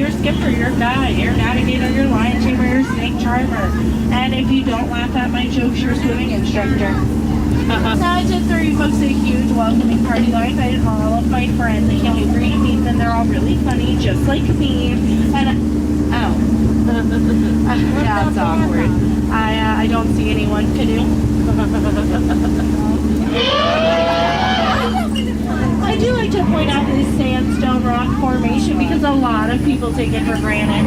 your skipper, your guide, your navigator, your lion tamer, your snake charmer. And if you don't laugh at my jokes, your swimming instructor. Now, just for you folks, a huge welcoming party. I invited all of my friends. I can't wait for you to meet them. They're all really funny, just like me. And, that's awkward. I don't see anyone canoe. I do like to point out this sandstone rock formation because a lot of people take it for granted.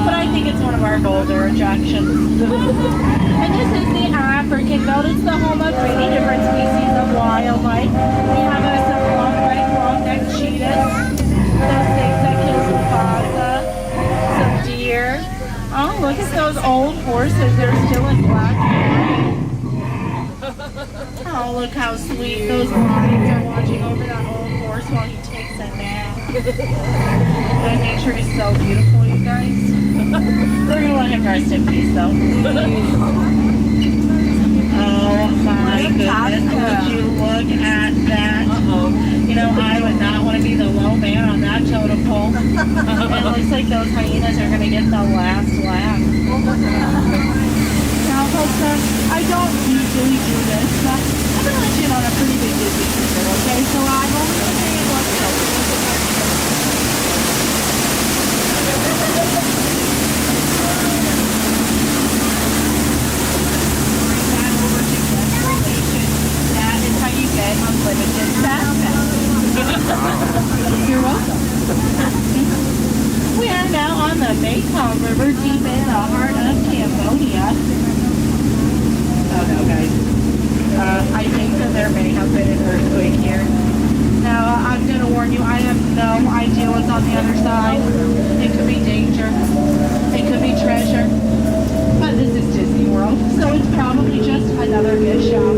But I think it's one of our bolder attractions. And this is the African belt. It's the home of many different species of wildlife. We have some long-necked cheetahs, some zigzag-tailed mphaza, some deer. Oh, look at those old horses. They're still in black and white. Oh, look how sweet those lions are watching over that old horse while he takes a nap. That nature is so beautiful, you guys. We're going to let him rest in peace, though. Oh, my goodness. Would you look at that? You know, I would not want to be the low man on that totem pole. It looks like those hyenas are going to get the last laugh. Now, folks, I don't usually do this, but I'm going to let you in on a pretty big Disney secret, okay? So I'm only going to say it once. That is how you get unlimited fast pass. You're welcome. We are now on the Mekong River, deep in the heart of Cambodia. Oh no, guys. I think that there may have been an earthquake here. Now, I'm going to warn you, I have no idea what's on the other side. It could be danger. It could be treasure. But this is Disney World, so it's probably just another gift shop.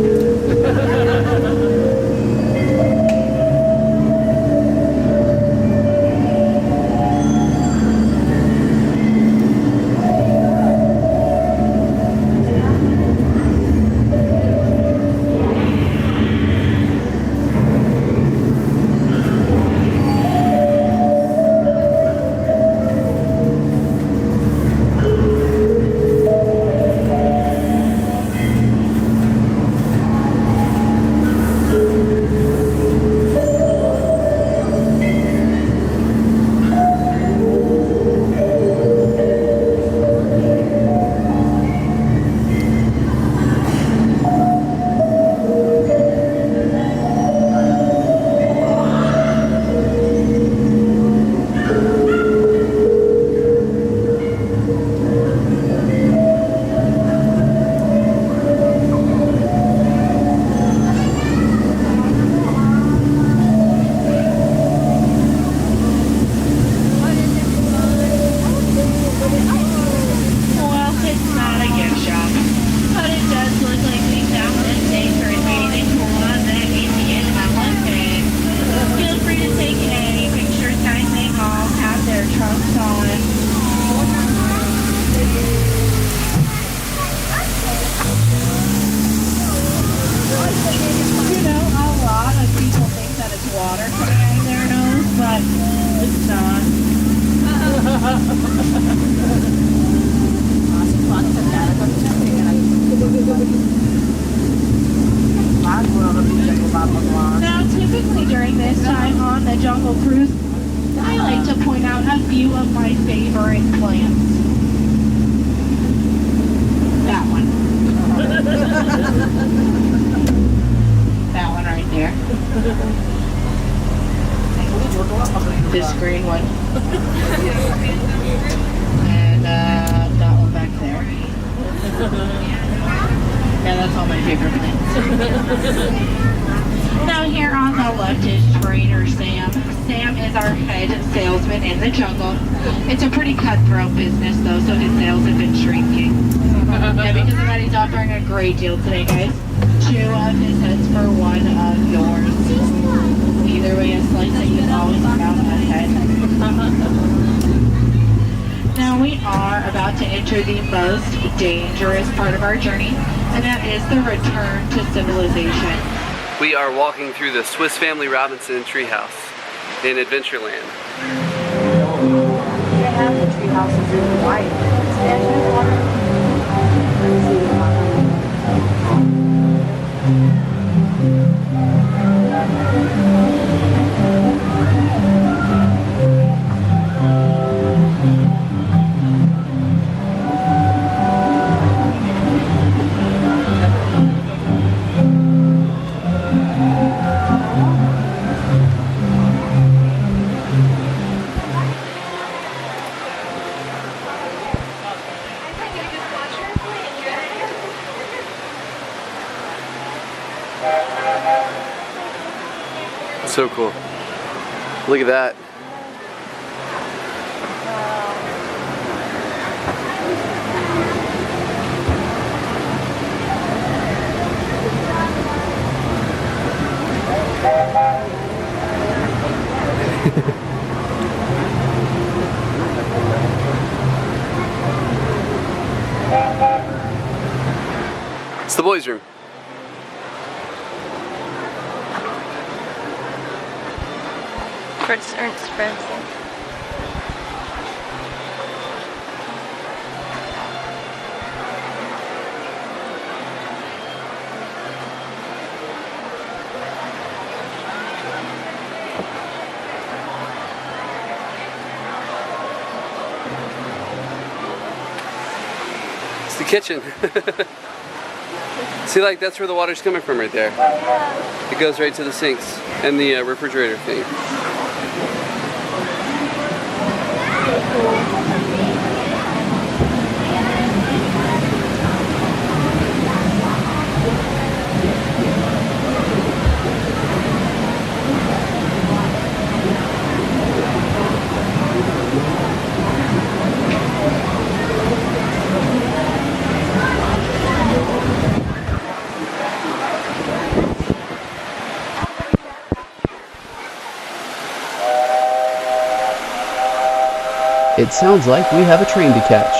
Now, typically during this time on the Jungle Cruise, I like to point out a few of my favorite plants. That one. That one right there. This green one. And that one back there. Yeah, that's all my favorite plants. Now here on the left is Trainer Sam. Sam is our head salesman in the jungle. It's a pretty cutthroat business though, so his sales have been shrinking. Yeah, because of that he's offering a great deal today, guys. 2 of his heads for 1 of yours. Either way, a slice that you always found ahead. Now we are about to enter the most dangerous part of our journey, and that is the return to civilization. We are walking through the Swiss Family Robinson treehouse in Adventureland. So cool. Look at that. It's the boys' room. Fritz Ernst Branson. It's the kitchen. See, like, that's where the water's coming from right there. It goes right to the sinks and the refrigerator thing. It sounds like we have a train to catch.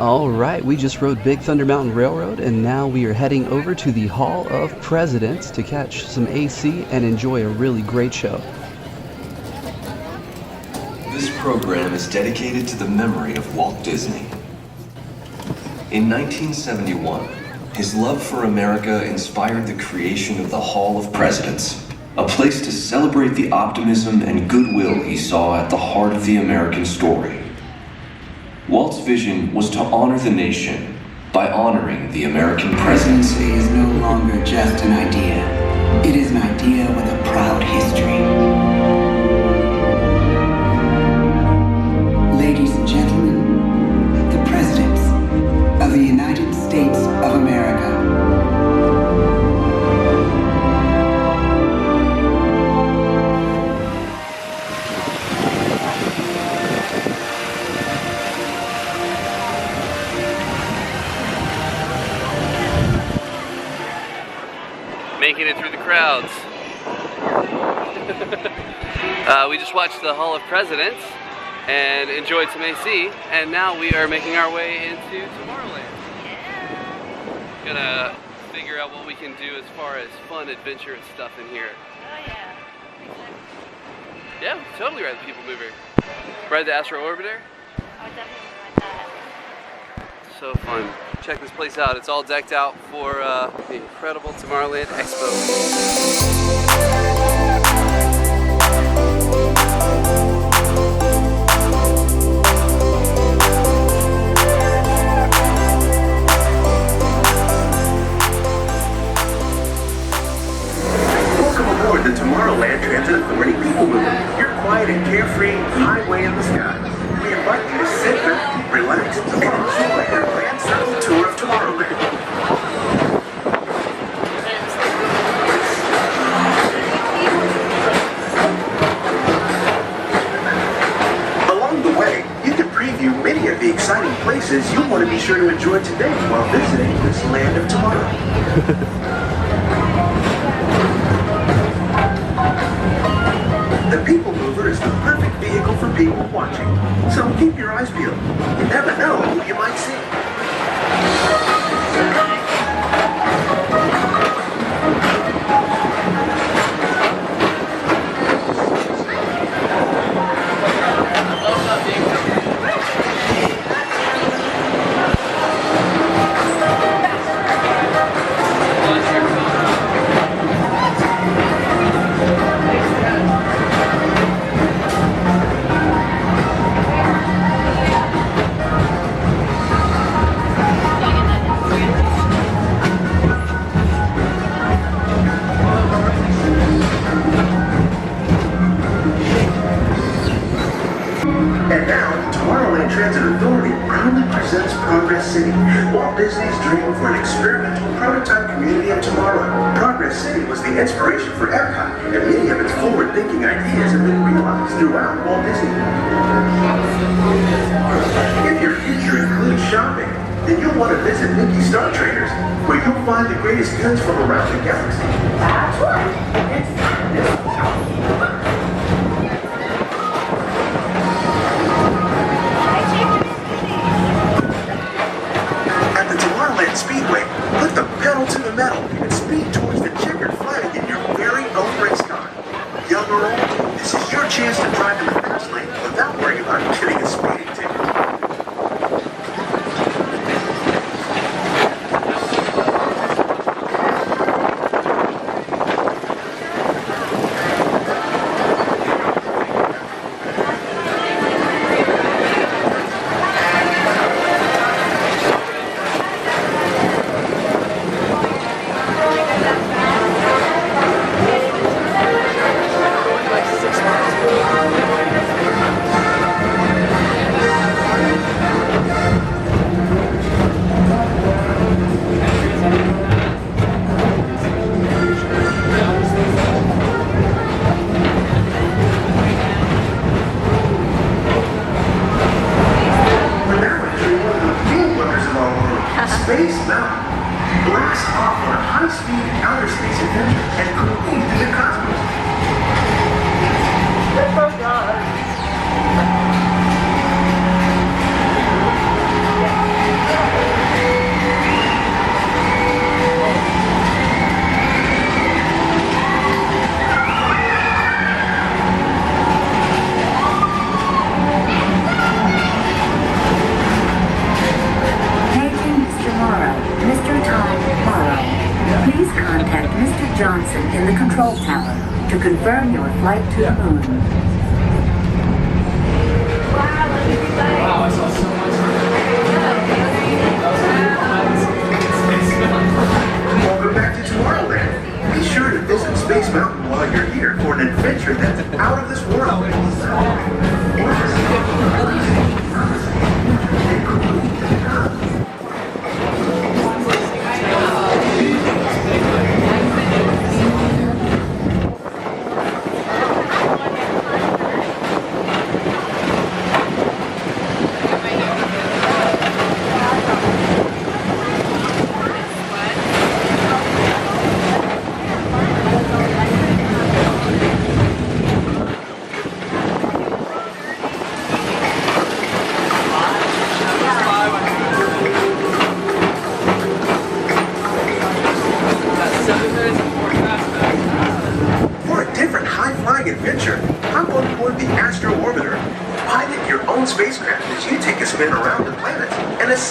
Alright, we just rode Big Thunder Mountain Railroad and now we are heading over to the Hall of Presidents to catch some AC and enjoy a really great show. This program is dedicated to the memory of Walt Disney. In 1971, his love for America inspired the creation of the Hall of Presidents, a place to celebrate the optimism and goodwill he saw at the heart of the American story. Walt's vision was to honor the nation by honoring the American presidency. Is no longer just an idea. It is an idea with a proud history. Ladies and gentlemen, the presidents of the United making it through the crowds. We just watched the Hall of Presidents and enjoyed some AC, and now we are making our way into Tomorrowland. Gonna figure out what we can do as far as fun, adventure, and stuff in here. Oh yeah. Yeah, we totally ride the People Mover. Ride the Astro Orbiter. I would definitely like that. So fun. Check this place out. It's all decked out for the incredible Tomorrowland Expo. The Tomorrowland Transit Authority People Mover, your quiet and carefree highway in the sky. We invite you to sit back, relax, and enjoy your grand circle tour of Tomorrowland. Along the way, you can preview many of the exciting places you'll want to be sure to enjoy today while visiting this land of tomorrow. The People Mover is the perfect vehicle for people watching, so keep your eyes peeled. You never know who you might see. And now, Tomorrowland Transit Authority proudly presents Progress City, Walt Disney's dream for an experimental prototype community of tomorrow. Progress City was the inspiration for Epcot, and many of its forward-thinking ideas have been realized throughout Walt Disney. If your future includes shopping, then you'll want to visit Mickey Star Traders, where you'll find the greatest goods from around the galaxy. That's right. It's time to Speedway, put the pedal to the metal and speed towards the checkered flag in your very own race car. Young or old, this is your chance to drive in the fast lane without worrying about getting a speeding ticket. Space Mountain. Blast off on a high-speed outer space adventure and cruise through the cosmos. Contact Mr. Johnson in the control tower to confirm your flight to the moon. Wow, I saw so much. Welcome back to Tomorrowland. Be sure to visit Space Mountain while you're here for an adventure that's out of this world.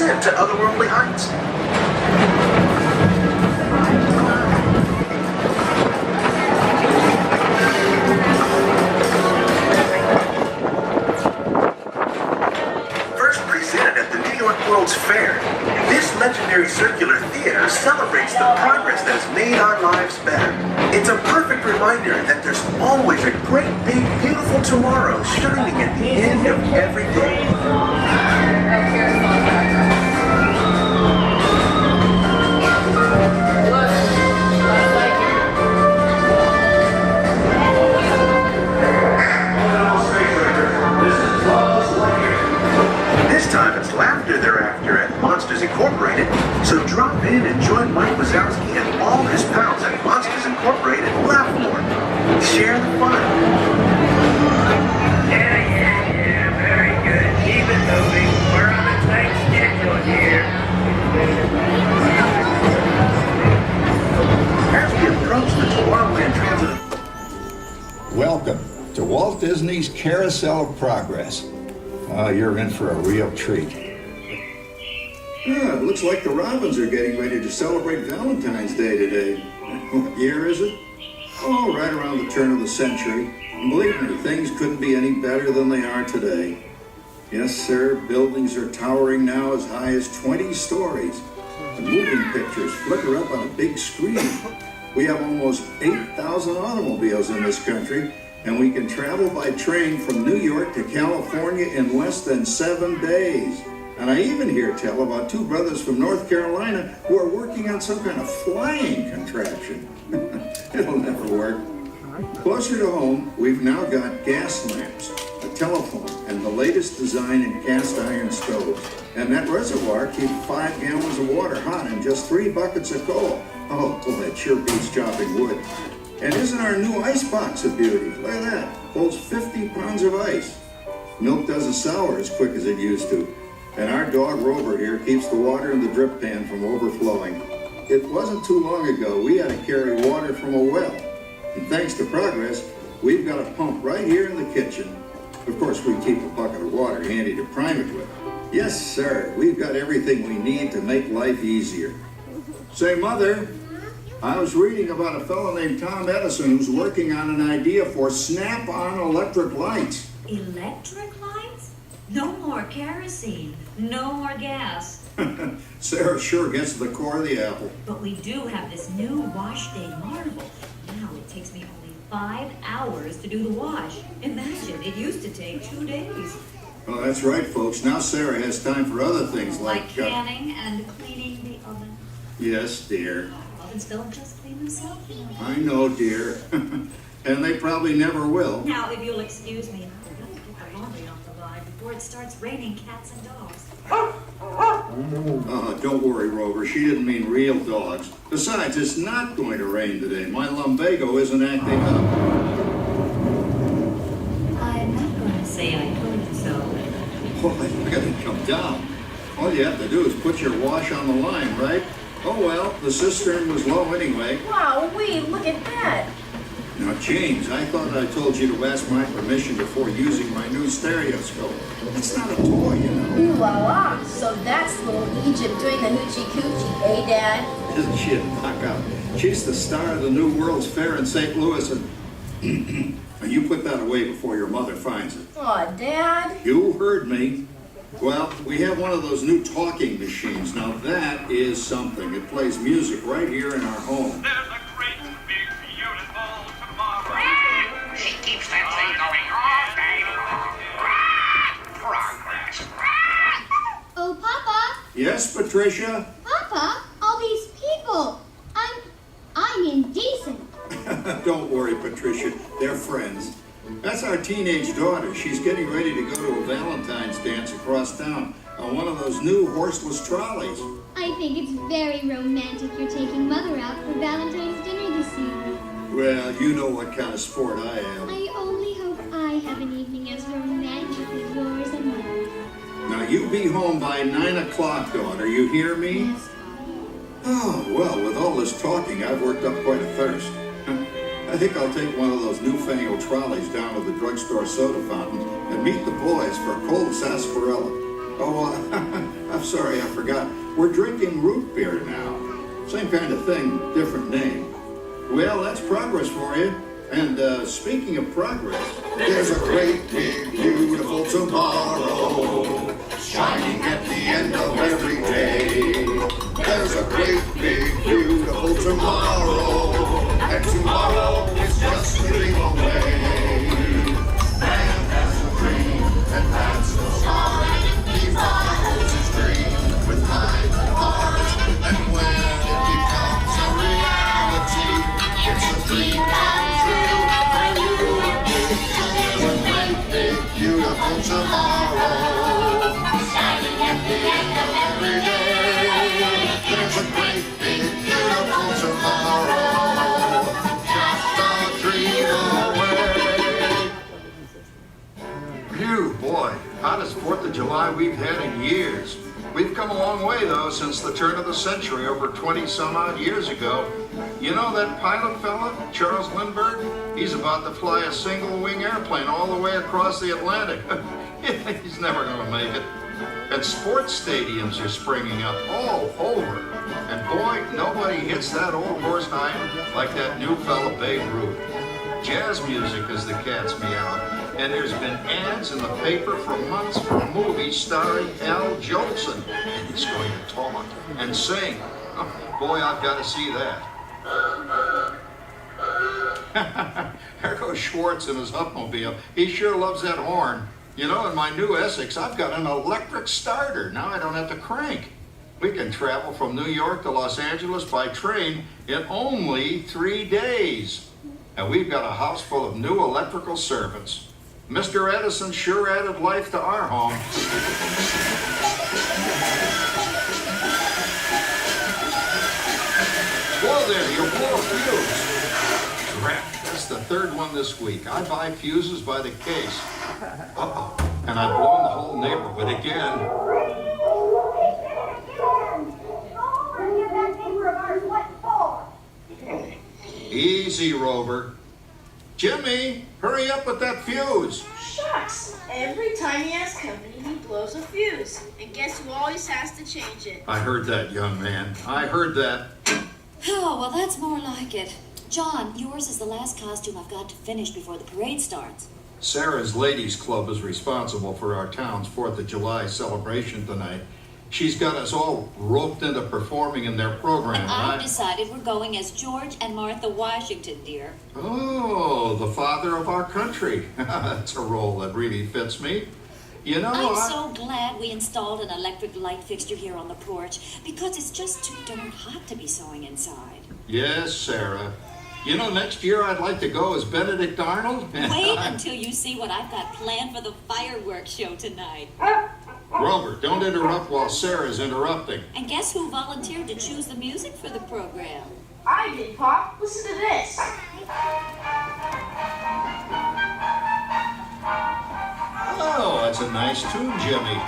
ascend to otherworldly heights. First presented at the New York World's Fair, this legendary circular theater celebrates the progress that has made our lives better. It's a perfect reminder that there's always a great, big, beautiful tomorrow shining at the end of every day. This time it's laughter they're after at Monsters Incorporated, so drop in and join Mike Wazowski and all his pals at Monsters Incorporated Laugh More. Share the fun. Yeah, very good. Keep it moving. We're on a tight schedule here. As we approach the Tomorrowland Transit... Welcome to Walt Disney's Carousel of Progress. You're in for a real treat. Yeah, it looks like the Robins are getting ready to celebrate Valentine's Day today. What year is it? Oh, right around the turn of the century. And believe me, things couldn't be any better than they are today. Yes, sir, buildings are towering now as high as 20 stories. The moving pictures flicker up on a big screen. We have almost 8,000 automobiles in this country, and we can travel by train from New York to California in less than 7 days. And I even hear tell about two brothers from North Carolina who are working on some kind of flying contraption. It'll never work. Closer to home, we've now got gas lamps, a telephone, and the latest design in cast iron stoves. And that reservoir keeps 5 gallons of water hot in just 3 buckets of coal. Oh, boy, that sure beats chopping wood. And isn't our new ice box a beauty? Look at that. Holds 50 pounds of ice. Milk doesn't sour as quick as it used to. And our dog Rover here keeps the water in the drip pan from overflowing. It wasn't too long ago we had to carry water from a well. And thanks to Progress, we've got a pump right here in the kitchen. Of course, we keep a bucket of water handy to prime it with. Yes, sir, we've got everything we need to make life easier. Say, Mother, I was reading about a fellow named Tom Edison who's working on an idea for snap-on electric lights. Electric lights? No more kerosene, no more gas. Sarah sure gets to the core of the apple. But we do have this new wash day marvel. Now it takes me only 5 hours to do the wash. Imagine, it used to take 2 days. Oh, that's right, folks. Now Sarah has time for other things Like canning and cleaning the oven. Yes, dear. Ovens don't just clean themselves. I know, dear. And they probably never will. Now, if you'll excuse me, I've got to get the laundry off the line before it starts raining cats and dogs. Don't worry, Rover. She didn't mean real dogs. Besides, it's not going to rain today. My lumbago isn't acting up. I'm not going to say I told you so. Boy, look at it come down. All you have to do is put your wash on the line, right? Oh well, the cistern was low anyway. Wow, wait, look at that. Now, James, I thought I told you to ask my permission before using my new stereoscope. It's not a toy, you know. Ooh la la. So that's little Egypt doing the hoochie coochie, eh, Dad? Isn't she a knockout? She's the star of the new World's Fair in St. Louis, and you put that away before your mother finds it. Aw, Dad. You heard me. Well, we have one of those new talking machines. Now that is something. It plays music right here in our home. There's a great, big, beautiful tomorrow. She keeps that thing going all day long. Progress. Oh, Papa. Yes, Patricia? Papa, all these people. I'm indecent. Don't worry, Patricia. They're friends. That's our teenage daughter. She's getting ready to go to a Valentine's dance across town on one of those new horseless trolleys. I think it's very romantic you're taking Mother out for Valentine's dinner this evening. Well, you know what kind of sport I am. I only hope I have an evening as romantic as yours and Mother's. Now, you be home by 9 o'clock, daughter. You hear me? Yes. Oh, well, with all this talking, I've worked up quite a thirst. I think I'll take one of those newfangled trolleys down to the drugstore soda fountain and meet the boys for a cold sarsaparilla. Oh, I'm sorry, I forgot. We're drinking root beer now. Same kind of thing, different name. Well, that's progress for you. And speaking of progress, there's a great, big, beautiful tomorrow shining at the end of every day. There's a great, big, beautiful tomorrow, and tomorrow is just a dream away. Man has a dream, and that's the start. He follows his dream with mind and heart, and when it becomes a reality, it's a dream come true for you. There's a great, big, beautiful tomorrow shining at the end of every day. There's a great, big, beautiful tomorrow, just a dream away. Phew, boy, hottest 4th of July we've had in years. We've come a long way, though, since the turn of the century, over 20-some-odd years ago. You know that pilot fella, Charles Lindbergh? He's about to fly a single-wing airplane all the way across the Atlantic. He's never going to make it. And sports stadiums are springing up all over. And boy, nobody hits that old horse high like that new fella Babe Ruth. Jazz music is the cat's meow. And there's been ads in the paper for months for a movie starring Al Jolson. And he's going to talk and sing. Oh, boy, I've got to see that. There goes Schwartz in his Upmobile. He sure loves that horn. You know, in my new Essex, I've got an electric starter. Now I don't have to crank. We can travel from New York to Los Angeles by train in only 3 days. And we've got a house full of new electrical servants. Mr. Edison sure added life to our home. Whoa there, you'll blow a fuse. Crap, that's the 3rd one this week. I buy fuses by the case. Uh-oh, and I've blown the whole neighborhood again. Easy, Rover. Jimmy, hurry up with that fuse. Shucks. Every time he has company, he blows a fuse. And guess who always has to change it? I heard that, young man. I heard that. Oh, well, that's more like it. John, yours is the last costume I've got to finish before the parade starts. Sarah's Ladies Club is responsible for our town's 4th of July celebration tonight. She's got us all roped into performing in their program, and right? I've decided we're going as George and Martha Washington, dear. Oh, the father of our country. That's a role that really fits me. You know, I'm so glad we installed an electric light fixture here on the porch, because it's just too darn hot to be sewing inside. Yes, Sarah. You know, next year I'd like to go as Benedict Arnold. Wait until you see what I've got planned for the fireworks show tonight. Grover, don't interrupt while Sarah's interrupting. And guess who volunteered to choose the music for the program? I did, Pop. Listen to this. Oh, that's a nice tune, Jimmy.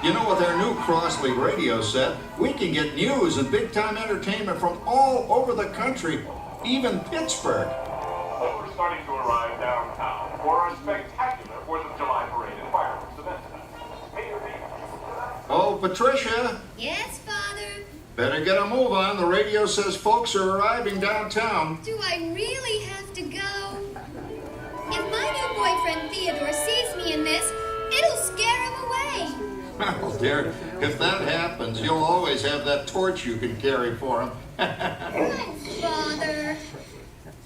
You know, with our new Crossley radio set, we can get news and big-time entertainment from all over the country, even Pittsburgh. We're starting to arrive downtown for our spectacular 4th of July parade and fireworks event tonight. Oh, Patricia. Yes, Father? Better get a move on. The radio says folks are arriving downtown. Do I really have to go? If my new boyfriend Theodore sees me in this, it'll scare him away. Oh, dear. If that happens, you'll always have that torch you can carry for him. Father.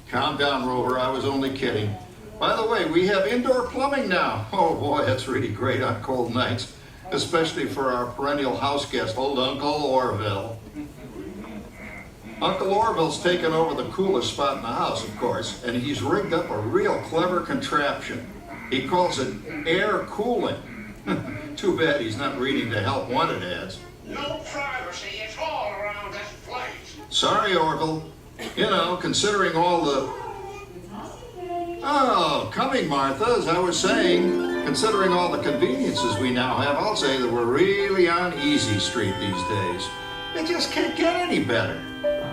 Calm down, Rover. I was only kidding. By the way, we have indoor plumbing now. Oh, boy, that's really great on cold nights, especially for our perennial house guest, old Uncle Orville. Uncle Orville's taken over the coolest spot in the house, of course, and he's rigged up a real clever contraption. He calls it air cooling. Too bad he's not reading the help wanted ads. No privacy at all around this place. Sorry, Orville. You know, considering all the... Oh, coming, Martha, as I was saying, considering all the conveniences we now have, I'll say that we're really on easy street these days. It just can't get any better.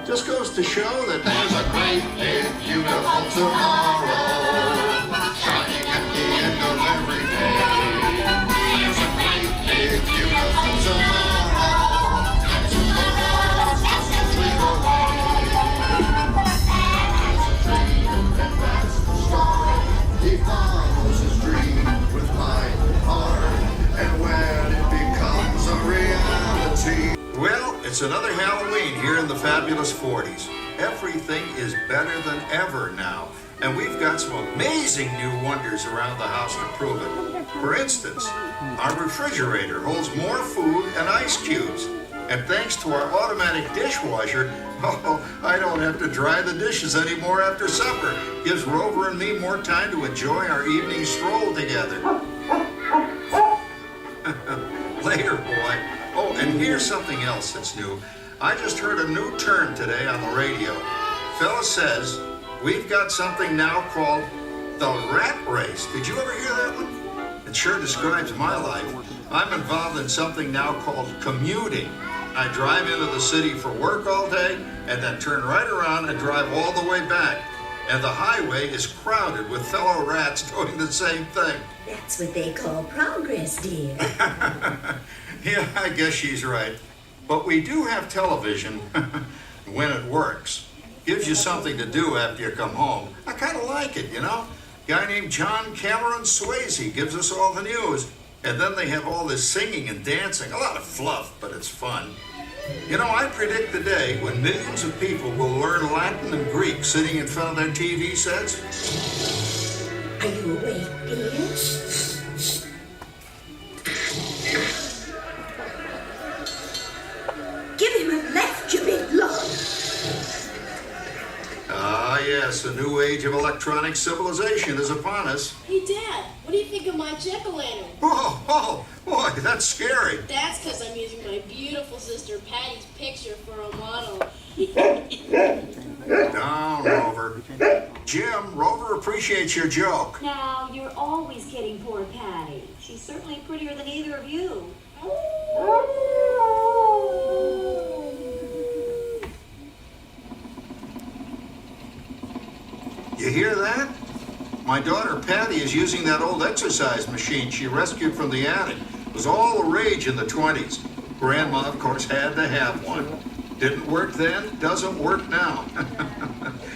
Just goes to show that there's a great, big, beautiful tomorrow shining at the end of every day. It's another Halloween here in the fabulous 40s. Everything is better than ever now. And we've got some amazing new wonders around the house to prove it. For instance, our refrigerator holds more food and ice cubes. And thanks to our automatic dishwasher, I don't have to dry the dishes anymore after supper. Gives Rover and me more time to enjoy our evening stroll together. Later, boy. Oh, and here's something else that's new. I just heard a new term today on the radio. Fella says we've got something now called the rat race. Did you ever hear that one? It sure describes my life. I'm involved in something now called commuting. I drive into the city for work all day and then turn right around and drive all the way back. And the highway is crowded with fellow rats doing the same thing. That's what they call progress, dear. Yeah, I guess she's right. But we do have television when it works. Gives you something to do after you come home. I kind of like it, you know? Guy named John Cameron Swayze gives us all the news. And then they have all this singing and dancing. A lot of fluff, but it's fun. You know, I predict the day when millions of people will learn Latin and Greek sitting in front of their TV sets. Are you awake, dear? Give him a left, you big lord. Ah, yes, a new age of electronic civilization is upon us. Hey, Dad, what do you think of my jack-o'-lantern? Oh, boy, that's scary. That's because I'm using my beautiful sister Patty's picture for a model. Down, Rover. Jim, Rover appreciates your joke. Now, you're always kidding poor Patty. She's certainly prettier than either of you. You hear that? My daughter Patty is using that old exercise machine she rescued from the attic. It was all the rage in the 20s. Grandma, of course, had to have one. Didn't work then, doesn't work now.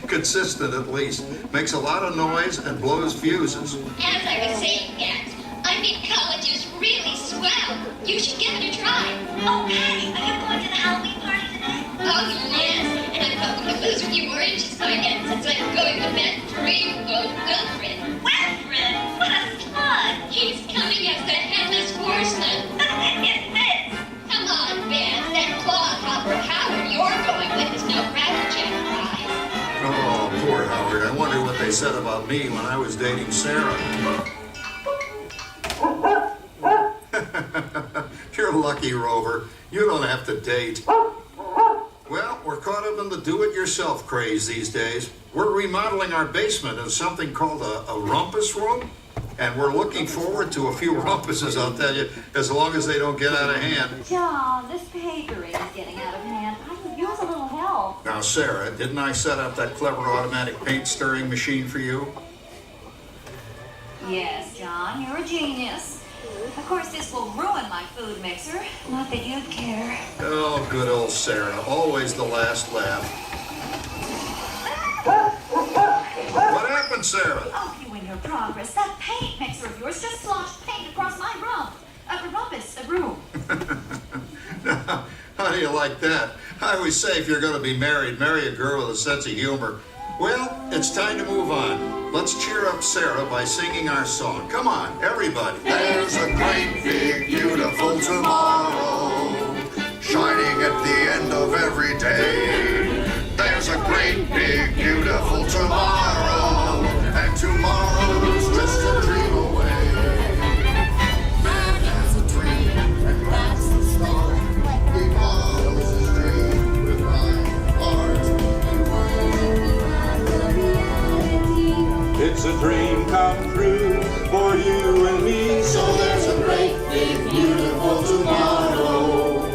Consistent, at least. Makes a lot of noise and blows fuses. As I was saying, Max, I think college is really swell. You should give it a try. Oh, Patty, are you going to the Halloween party tonight? Oh, yes. And I'm hoping to lose a few more inches by then, since I'm going with that dreamboat Wilfred. Wilfred? What a slug! He's coming as the headless horseman. It's this. Come on, Ben. That claw-hopper Howard you're going with is no crackerjack prize. Oh, poor Howard. I wonder what they said about me when I was dating Sarah. You're lucky, Rover. You don't have to date. Well, we're caught up in the do-it-yourself craze these days. We're remodeling our basement in something called a rumpus room. And we're looking forward to a few rumpuses, I'll tell you, as long as they don't get out of hand. John, this papering is getting out of hand. I could use a little help. Now, Sarah, didn't I set up that clever automatic paint stirring machine for you? Yes, John, you're a genius. Of course, this will ruin my food mixer. Not that you'd care. Oh, good old Sarah. Always the last laugh. What happened, Sarah? Oh, you and your progress. That paint mixer of yours just sloshed paint across my room. Now, how do you like that? I always say if you're going to be married, marry a girl with a sense of humor. Well, it's time to move on. Let's cheer up Sarah by singing our song. Come on, everybody. There's a great big beautiful tomorrow, shining at the end of every day. There's a great big beautiful tomorrow, and tomorrow's just a dream away. Man has a dream, and that's the start. He follows his dream with mind, heart, and mind. It's a dream come true for you and me. So there's a great big beautiful tomorrow,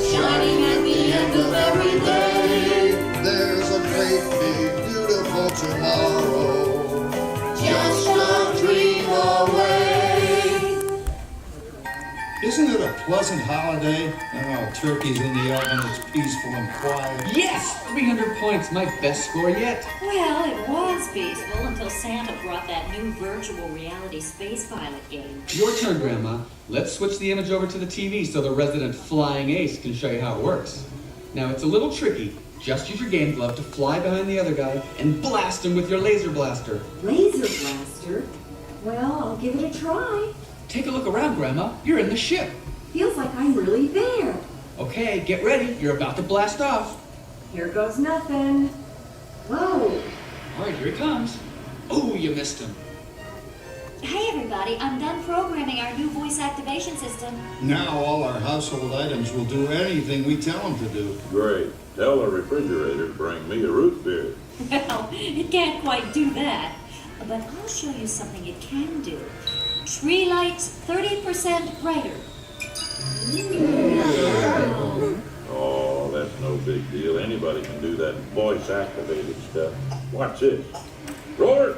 shining at the end of every day. There's a great big beautiful tomorrow, just a dream away. Isn't it a pleasant holiday? Oh, turkey's in the oven, it's peaceful and quiet. Yes! 300 points, my best score yet. Well, it was peaceful until Santa brought that new virtual reality space pilot game. Your turn, Grandma. Let's switch the image over to the TV so the resident flying ace can show you how it works. Now it's a little tricky. Just use your game glove to fly behind the other guy and blast him with your laser blaster. Laser blaster? Well, I'll give it a try. Take a look around, Grandma. You're in the ship. Feels like I'm really there. Okay, get ready. You're about to blast off. Here goes nothing. Whoa. All right, here he comes. Oh, you missed him. Hey everybody, I'm done programming our new voice activation system. Now all our household items will do anything we tell them to do. Great. Tell the refrigerator to bring me a root beer. Well, it can't quite do that. But I'll show you something it can do. Tree lights 30% brighter. Oh, that's no big deal. Anybody can do that voice-activated stuff. Watch this. Roar!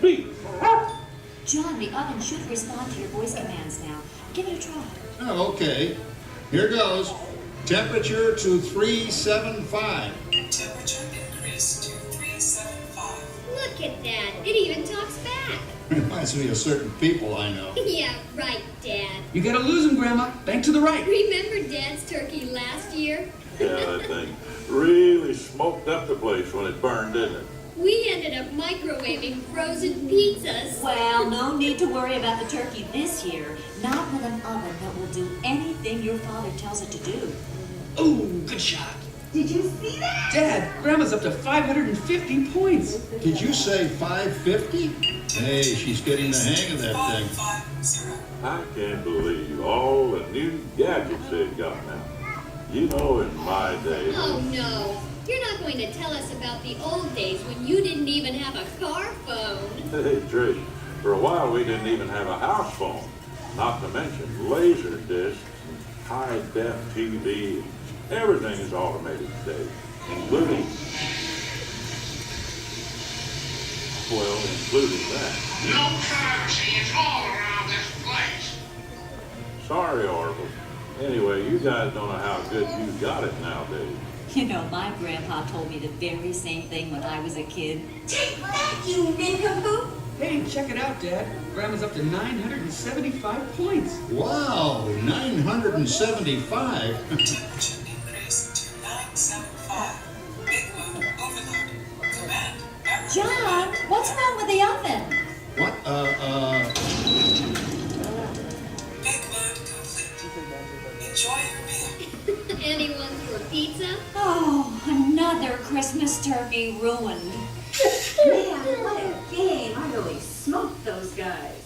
Beep! John, the oven should respond to your voice commands now. Give it a try. Oh, okay. Here goes. Temperature to 375. Temperature increased to 375. Look at that. It even talks back. Reminds me of certain people I know. Yeah, right, Dad. You gotta lose him, Grandma. Bank to the right. Remember Dad's turkey last year? Yeah, that thing really smoked up the place when it burned, didn't it? We ended up microwaving frozen pizzas. Well, no need to worry about the turkey this year. Not with an oven that will do anything your father tells it to do. Oh, good shot. Did you see that? Dad, Grandma's up to 550 points. Did you say 550? Hey, she's getting the hang of that thing. 550. I can't believe all the new gadgets they've got now. You know, in my day... Oh, no. You're not going to tell us about the old days when you didn't even have a car phone. Hey, Trish, for a while we didn't even have a house phone. Not to mention laser discs and high-def TV. Everything is automated today, including that. No privacy is all around this place. Sorry, Orville. Anyway, you guys don't know how good you got it nowadays. You know, my grandpa told me the very same thing when I was a kid. Take that, you nincompoop! Hey, check it out, Dad. Grandma's up to 975 points. Wow, 975? Temperature increased to 975. Big moon overload. Command error. John, what's wrong with the oven? What? Big moon complete. Enjoy your meal. Anyone for pizza? Oh, another Christmas turkey ruined. Man, what a game. I really smoked those guys.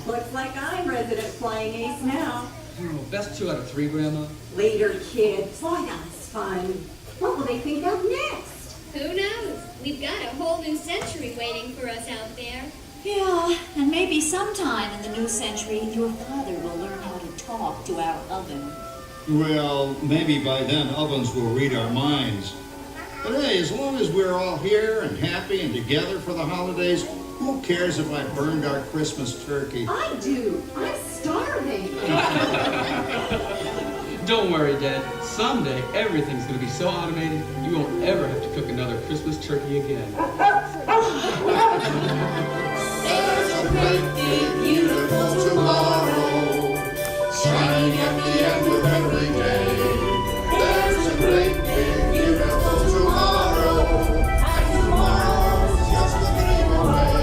Looks like I'm resident flying ace now. Oh, best 2 out of 3, Grandma. Later, kids. Boy, that was fun. What will they think of next? Who knows? We've got a whole new century waiting for us out there. Yeah, and maybe sometime in the new century, your father will learn how to talk to our oven. Well, maybe by then ovens will read our minds. But hey, as long as we're all here and happy and together for the holidays, who cares if I burned our Christmas turkey? I do. I'm starving. Don't worry, Dad. Someday, everything's going to be so automated, you won't ever have to cook another Christmas turkey again. There's a great big beautiful tomorrow, shining at the end of every day. There's a great big beautiful tomorrow, and tomorrow's just a dream away.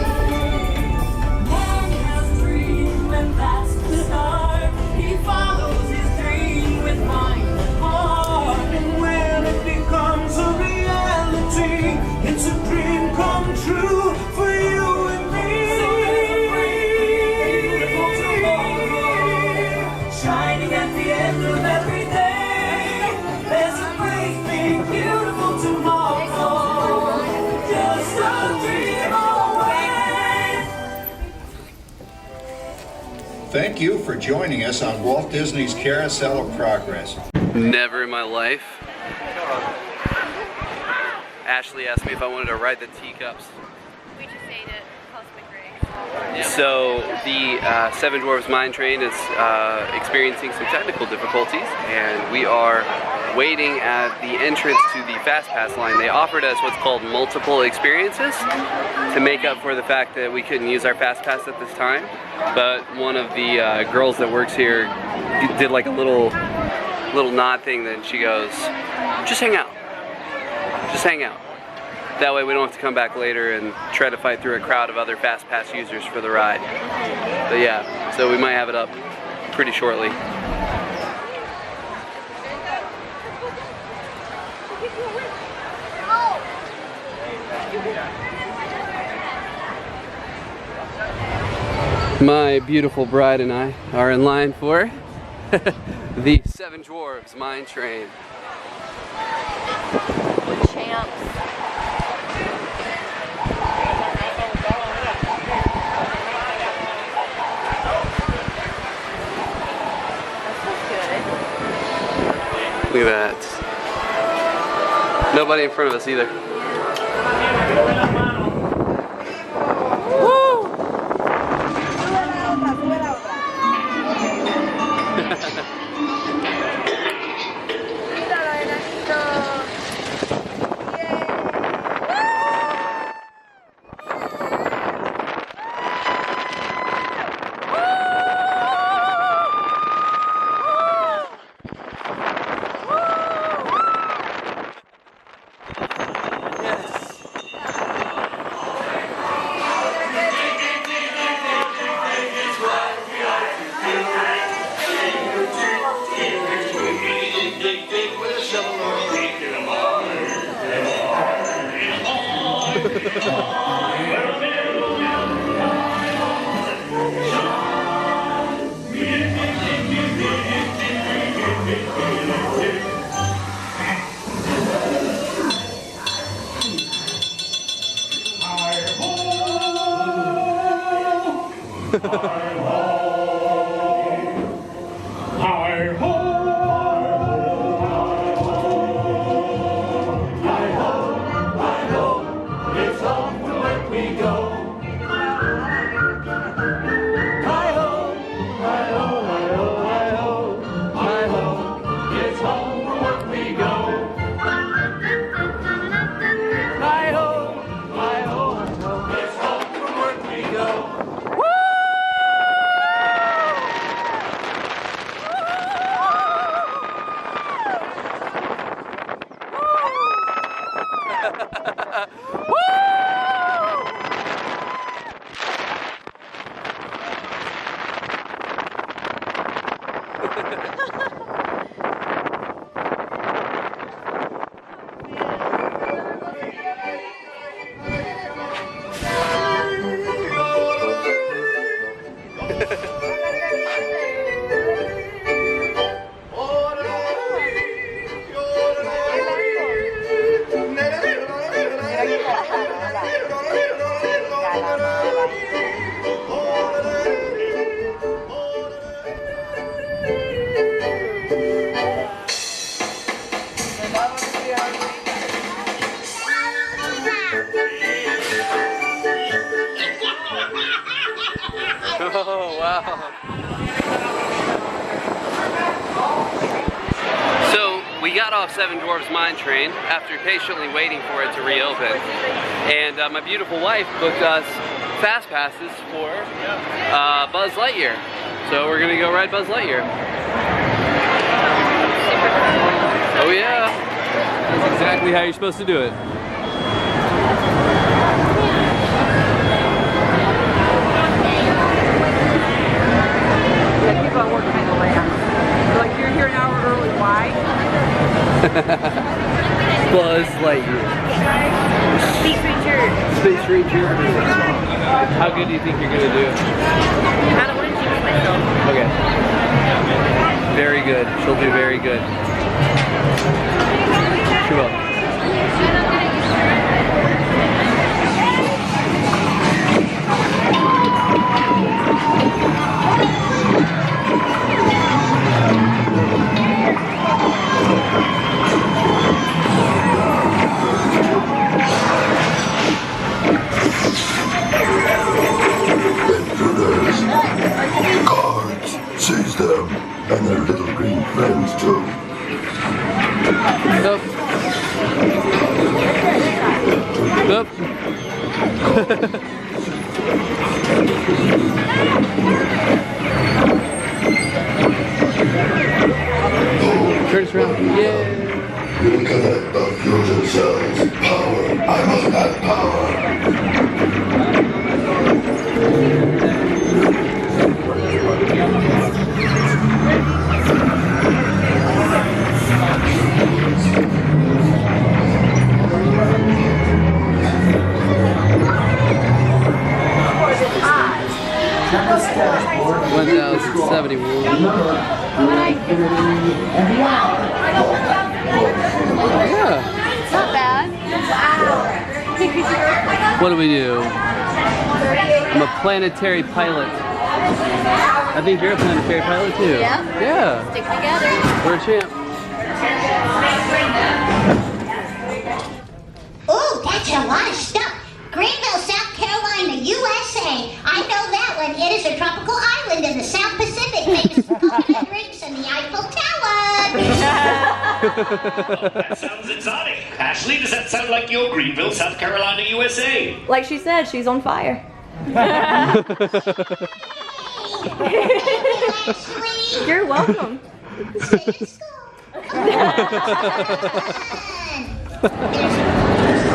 Man has a dream and that's the start. He follows his dream with mind and heart. And when it becomes a reality, it's a dream come true for you and me. Shining at the end of every day. There's a great big beautiful tomorrow. Just a dream away. Thank you for joining us on Walt Disney's Carousel of Progress. Never in my life. Ashley asked me if I wanted to ride the teacups. We just ate at Cosmic Rig. So the Seven Dwarves Mine Train is experiencing some technical difficulties, and we are waiting at the entrance to the Fast Pass line. They offered us what's called multiple experiences to make up for the fact that we couldn't use our Fast Pass at this time. But one of the girls that works here did like a little little nod thing, then she goes, just hang out. Just hang out. That way we don't have to come back later and try to fight through a crowd of other Fast Pass users for the ride. But yeah, so we might have it up pretty shortly. My beautiful bride and I are in line for the Seven Dwarves Mine Train. Champs. Look at that. Nobody in front of us either. Oh, wow. So we got off Seven Dwarves Mine Train after patiently waiting for it to reopen. And my beautiful wife booked us fast passes for Buzz Lightyear. So we're gonna go ride Buzz Lightyear. Oh yeah. That's exactly how you're supposed to do it. People at work kind of laugh. They're like, you're here an hour early, why? Buzz Lightyear. Space Ranger. Space Ranger. How good do you think you're going to do? I don't want to jinx myself. Okay. Very good. She'll do very good. She will. Guards, seize them, and their little green friends too. Nope. Nope. Turn us around. Yeah. Reconnect the fusion cells. Power. I must have power. $1,071. Yeah. It's not bad. What do we do? I'm a planetary pilot. I think you're a planetary pilot too. Yeah. Yeah. Stick together. We're a champ. Ooh, that's a lot of stuff. Greenville, South Carolina, USA. I know that one. It is a tropical island in the South Pacific, famous for coconut drinks and the Eiffel Tower. That sounds exotic. Ashley, does that sound like your Greenville, South Carolina, USA? Like she said, she's on fire. You're welcome.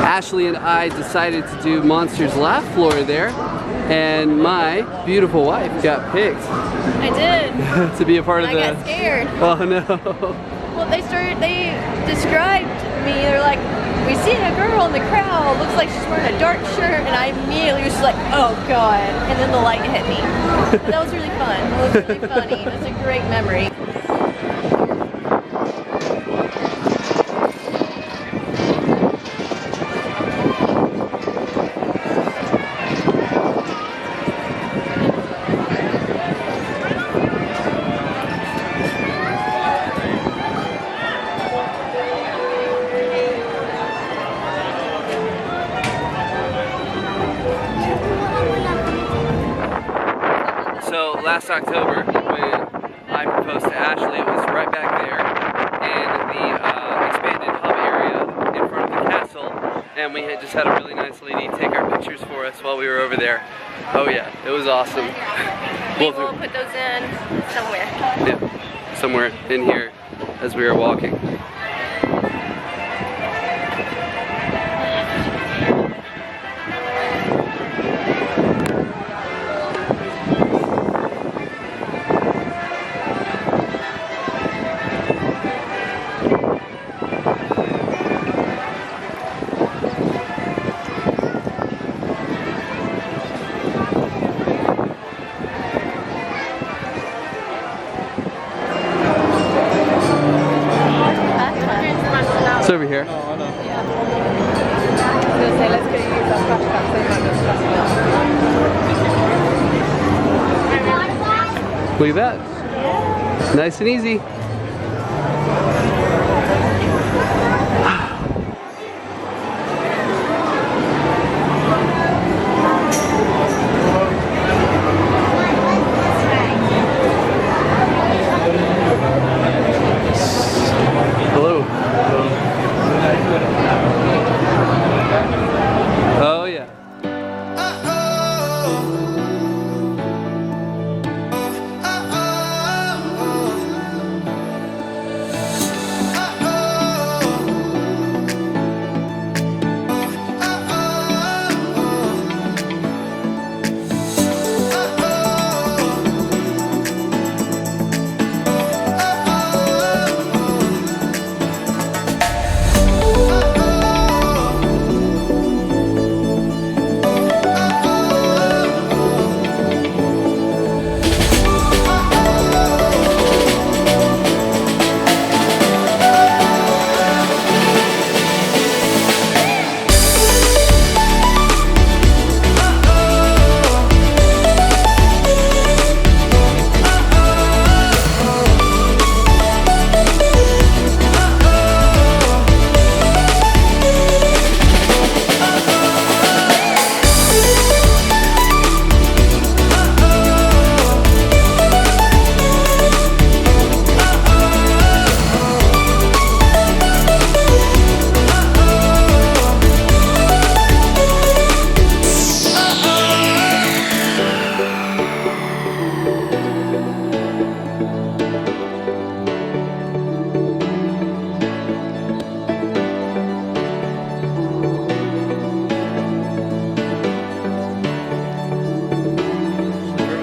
Ashley and I decided to do Monsters Laugh floor there, and my beautiful wife got picked. I did. To be a part of I got scared. Oh no. Well, they described me. They're like, we see a girl in the crowd, looks like she's wearing a dark shirt, and I immediately was just like, oh god. And then the light hit me. That was really fun. It was really funny. It was a great memory. Last October, when I proposed to Ashley, it was right back there in the expanded hub area in front of the castle, and we had just had a really nice lady take our pictures for us while we were over there. Oh yeah, it was awesome. We will put those in somewhere. Yeah, somewhere in here as we were walking. It's over here. Look at that. Nice and easy. Hello. Oh yeah.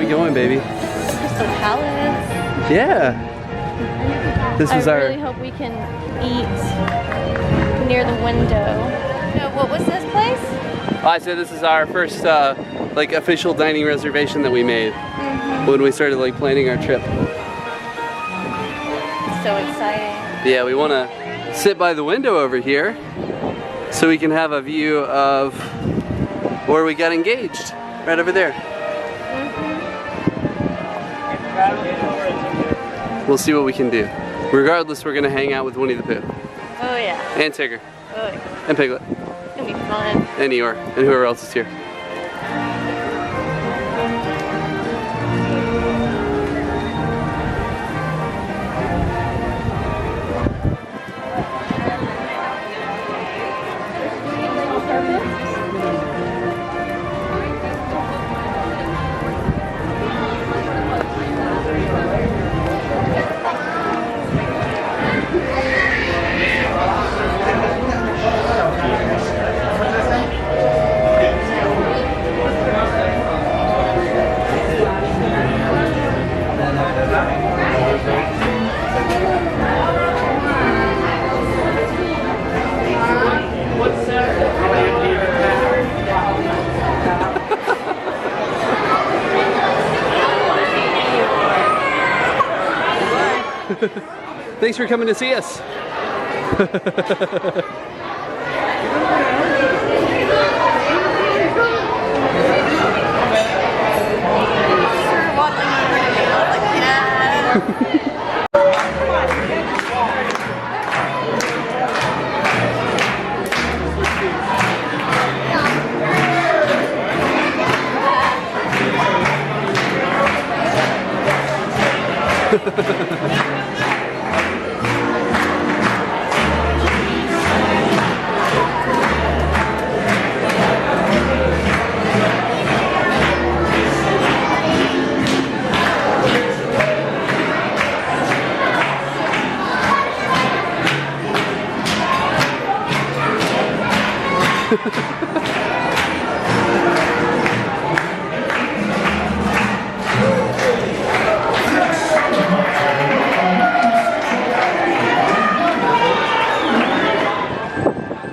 going, baby? Crystal Palace. Yeah. This was I really hope we can eat near the window. No, what was this place? I said this is our first like official dining reservation that we made when we started like planning our trip. It's so exciting. Yeah, we want to sit by the window over here so we can have a view of where we got engaged, right over there. We'll see what we can do. Regardless, we're gonna hang out with Winnie the Pooh. Oh yeah. And Tigger. Oh yeah. And Piglet. It's gonna be fun. And Eeyore. And whoever else is here. Thanks for coming to see us.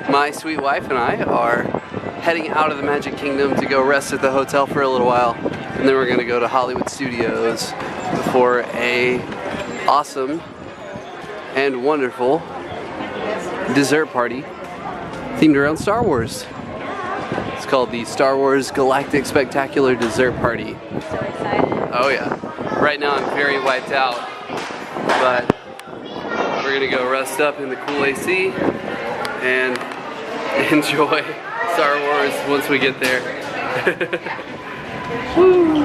My sweet wife and I are heading out of the Magic Kingdom to go rest at the hotel for a little while, and then we're going to go to Hollywood Studios for a awesome and wonderful dessert party themed around Star Wars. It's called the Star Wars Galactic Spectacular Dessert Party. I'm so excited. Oh yeah. Right now I'm very wiped out, but we're gonna go rest up in the cool AC and enjoy Star Wars once we get there. Woo.